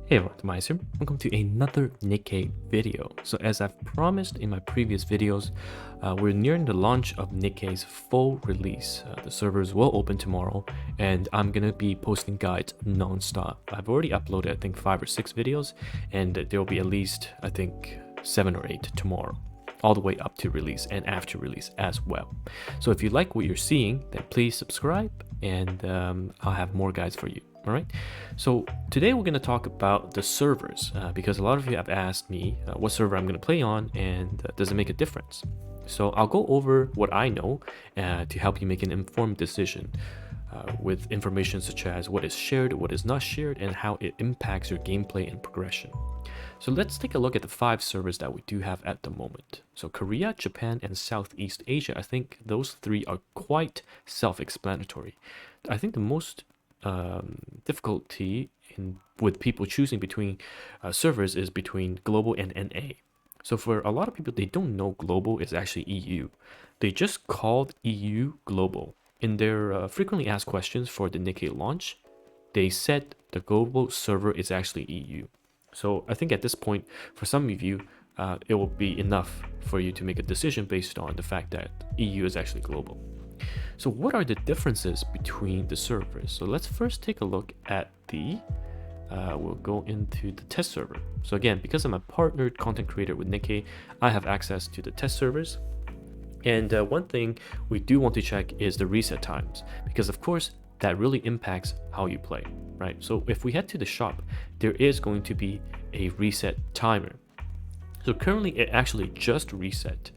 Hey everyone, TimaeuSS here. Welcome to another NIKKE video. So as I've promised in my previous videos, we're nearing the launch of NIKKE's full release. The servers will open tomorrow and I'm going to be posting guides non-stop. I've already uploaded I think 5 or 6 videos and there will be at least I think 7 or 8 tomorrow, all the way up to release and after release as well. So if you like what you're seeing, then please subscribe and I'll have more guides for you. All right, so today we're going to talk about the servers because a lot of you have asked me what server I'm going to play on and does it make a difference. So I'll go over what I know to help you make an informed decision with information such as what is shared, what is not shared, and how it impacts your gameplay and progression. So let's take a look at the 5 servers that we do have at the moment. So Korea, Japan, and Southeast Asia, I think those 3 are quite self-explanatory. I think the most difficulty with people choosing between servers is between global and NA. So for a lot of people, they don't know global is actually EU. They just called EU global. In their frequently asked questions for the NIKKE launch, they said the global server is actually EU. So I think at this point, for some of you, it will be enough for you to make a decision based on the fact that EU is actually global. So what are the differences between the servers? So let's first take a look at we'll go into the test server. So again, because I'm a partnered content creator with NIKKE, I have access to the test servers. And one thing we do want to check is the reset times, because of course, that really impacts how you play, right? So if we head to the shop, there is going to be a reset timer. So currently it actually just reset.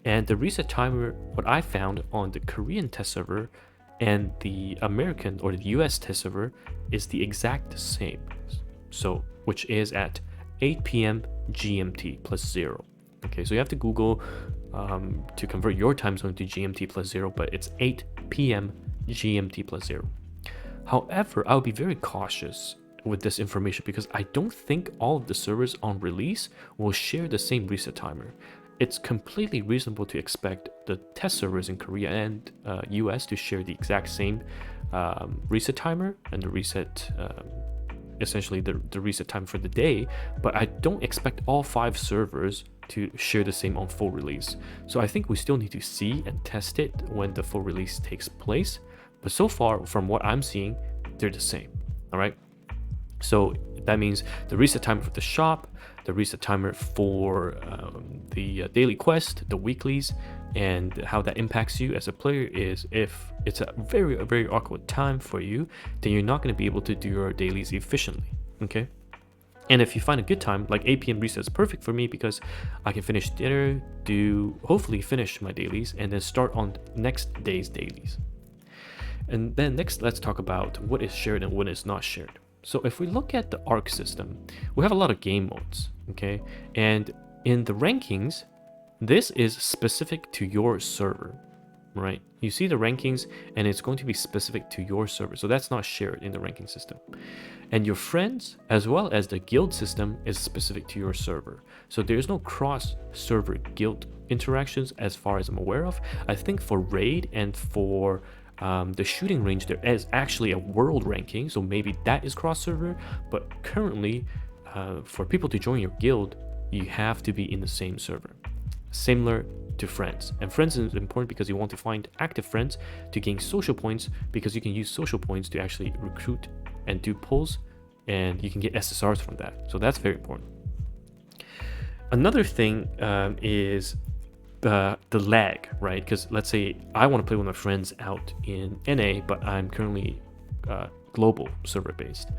And the reset timer, what I found on the Korean test server and the American or the US test server is the exact same. So, which is at 8 p.m. GMT plus 0. Okay, so you have to Google to convert your time zone to GMT plus 0, but it's 8 p.m. GMT plus 0. However, I'll be very cautious with this information because I don't think all of the servers on release will share the same reset timer. It's completely reasonable to expect the test servers in Korea and US to share the exact same reset timer and the reset, essentially the reset time for the day, but I don't expect all 5 servers to share the same on full release. So I think we still need to see and test it when the full release takes place. But so far, from what I'm seeing, they're the same, all right? So that means the reset timer for the shop, the reset timer for the daily quest, the weeklies, and how that impacts you as a player is if it's a very awkward time for you, then you're not going to be able to do your dailies efficiently, okay? And if you find a good time, like 8 p.m. reset is perfect for me because I can finish dinner, hopefully finish my dailies, and then start on next day's dailies. And then next, let's talk about what is shared and what is not shared. So if we look at the ARC system, we have a lot of game modes, okay? And in the rankings, this is specific to your server, right? You see the rankings and it's going to be specific to your server. So that's not shared in the ranking system. And your friends, as well as the guild system, is specific to your server. So there's no cross-server guild interactions as far as I'm aware of. I think for raid and for the shooting range, there is actually a world ranking, so maybe that is cross server, but currently for people to join your guild, you have to be in the same server, similar to friends. And friends is important because you want to find active friends to gain social points, because you can use social points to actually recruit and do pulls, and you can get SSRs from that. So that's very important. Another thing is the lag, right? Because let's say I want to play with my friends out in NA, but I'm currently global server based.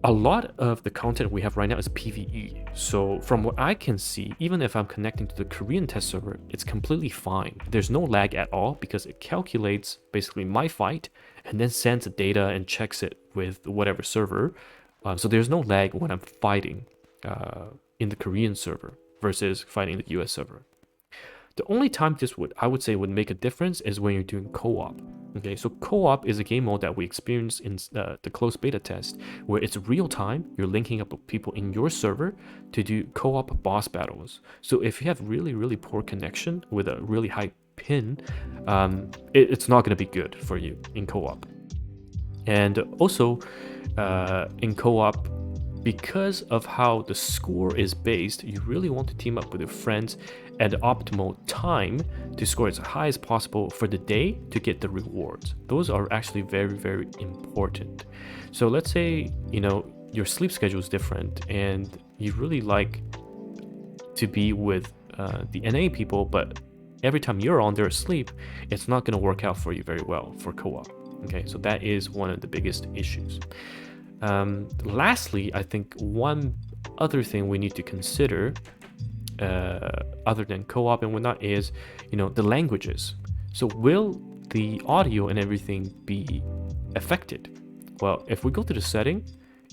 A lot of the content we have right now is PvE. So from what I can see, even if I'm connecting to the Korean test server, it's completely fine. There's no lag at all because it calculates basically my fight and then sends the data and checks it with whatever server. So there's no lag when I'm fighting in the Korean server versus fighting the US server. The only time this I would say would make a difference is when you're doing co-op. Okay, so co-op is a game mode that we experienced in the closed beta test, where it's real time. You're linking up with people in your server to do co-op boss battles. So if you have really poor connection with a really high pin, it's not going to be good for you in co-op. And also in co-op, because of how the score is based, you really want to team up with your friends at the optimal time to score as high as possible for the day to get the rewards. Those are actually very, very important. So let's say, you know, your sleep schedule is different and you really like to be with the NA people, but every time you're on, they're asleep. It's not going to work out for you very well for co-op. Okay, so that is one of the biggest issues. Lastly, I think one other thing we need to consider, other than co-op and whatnot, is, you know, the languages. So will the audio and everything be affected? Well, if we go to the setting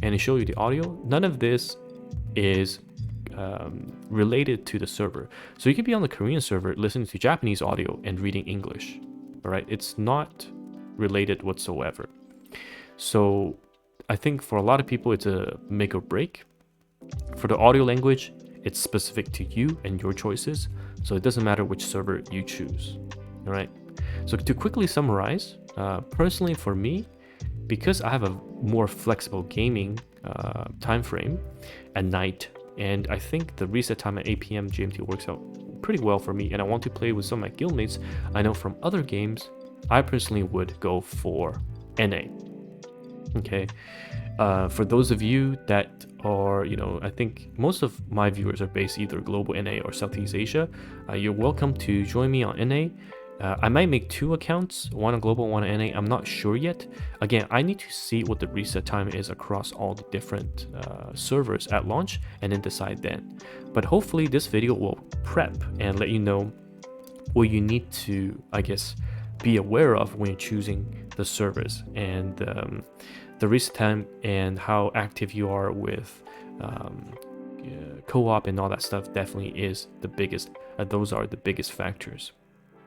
and show you the audio, none of this is related to the server. So you can be on the Korean server listening to Japanese audio and reading English. All right, it's not related whatsoever. So I think for a lot of people, it's a make or break. For the audio language, it's specific to you and your choices. So it doesn't matter which server you choose. All right. So to quickly summarize, personally for me, because I have a more flexible gaming time frame at night, and I think the reset time at 8 p.m. GMT works out pretty well for me, and I want to play with some of my guildmates I know from other games, I personally would go for NA. Okay, for those of you that are, you know, I think most of my viewers are based either global NA or Southeast Asia, you're welcome to join me on NA. I might make 2 accounts, one on global, one on NA. I'm not sure yet. Again, I need to see what the reset time is across all the different servers at launch and then decide then. But hopefully this video will prep and let you know what you need to, I guess, be aware of when you're choosing the servers, and the reset time and how active you are with co-op and all that stuff definitely is the biggest. Those are the biggest factors.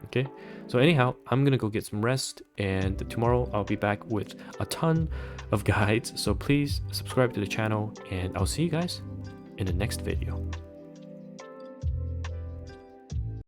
Okay, so anyhow, I'm gonna go get some rest, and tomorrow I'll be back with a ton of guides. So please subscribe to the channel, and I'll see you guys in the next video.